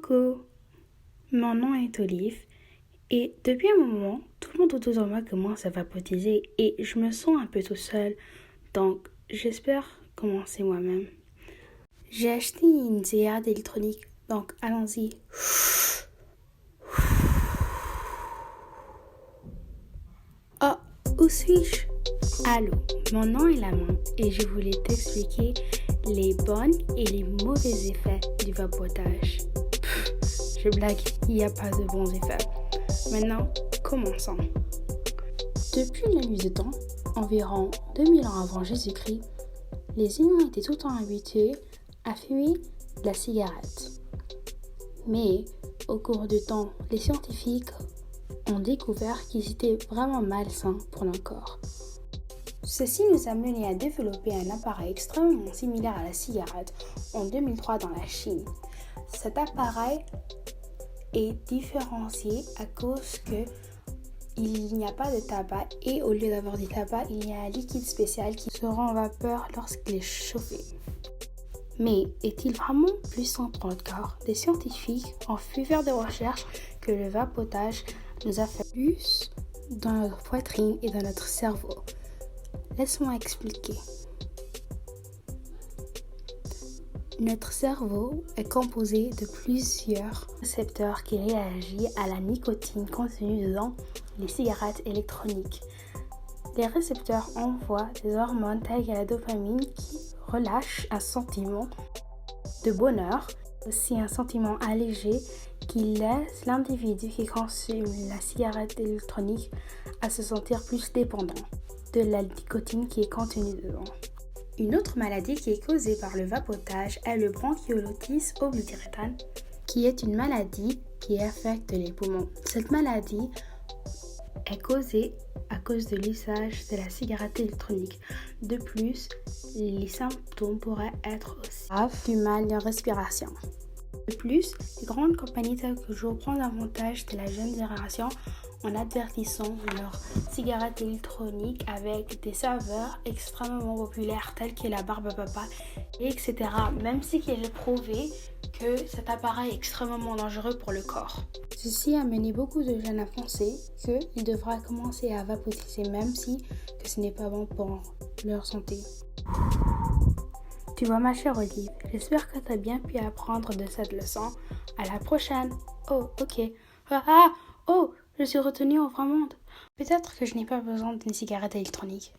Coucou, mon nom est Olive et depuis un moment, tout le monde autour de moi commence à vapotiser et je me sens un peu tout seul, donc j'espère commencer moi-même. J'ai acheté une cigarette électronique, donc allons-y. Oh, où suis-je? Allô, mon nom est Lamont et je voulais t'expliquer les bons et les mauvais effets du vapotage. Je blague, il n'y a pas de bons effets. Maintenant, commençons. Depuis la nuit des temps, environ 2000 ans avant Jésus-Christ, les humains étaient tout le temps habitués à fumer de la cigarette. Mais au cours du temps, les scientifiques ont découvert qu'ils étaient vraiment malsains pour leur corps. Ceci nous a mené à développer un appareil extrêmement similaire à la cigarette en 2003 dans la Chine. Cet appareil est différencié à cause qu'il n'y a pas de tabac et au lieu d'avoir du tabac, il y a un liquide spécial qui se rend en vapeur lorsqu'il est chauffé. Mais est-il vraiment plus sain pour notre corps? Des scientifiques ont pu faire des recherches que le vapotage nous affecte plus dans notre poitrine et dans notre cerveau. Laisse-moi expliquer. Notre cerveau est composé de plusieurs récepteurs qui réagissent à la nicotine contenue dans les cigarettes électroniques. Les récepteurs envoient des hormones telles que la dopamine qui relâche un sentiment de bonheur, aussi un sentiment allégé qui laisse l'individu qui consomme la cigarette électronique à se sentir plus dépendant de la nicotine qui est contenue dedans. Une autre maladie qui est causée par le vapotage est le bronchiolitis oblitérans, qui est une maladie qui affecte les poumons. Cette maladie est causée à cause de l'usage de la cigarette électronique. De plus, les symptômes pourraient être aussi graves du mal de respiration. De plus, les grandes compagnies telles que Juul prennent avantage de la jeune génération en advertissant leurs cigarettes électroniques avec des saveurs extrêmement populaires telles que la barbe à papa, etc. Même si il est prouvé que cet appareil est extrêmement dangereux pour le corps. Ceci a mené beaucoup de jeunes à penser qu'ils devraient commencer à vapotiser même si que ce n'est pas bon pour leur santé. Tu vois ma chère Olive, j'espère que tu as bien pu apprendre de cette leçon. À la prochaine. Oh, ok. Oh, je suis retenue au vrai monde. Peut-être que je n'ai pas besoin d'une cigarette électronique.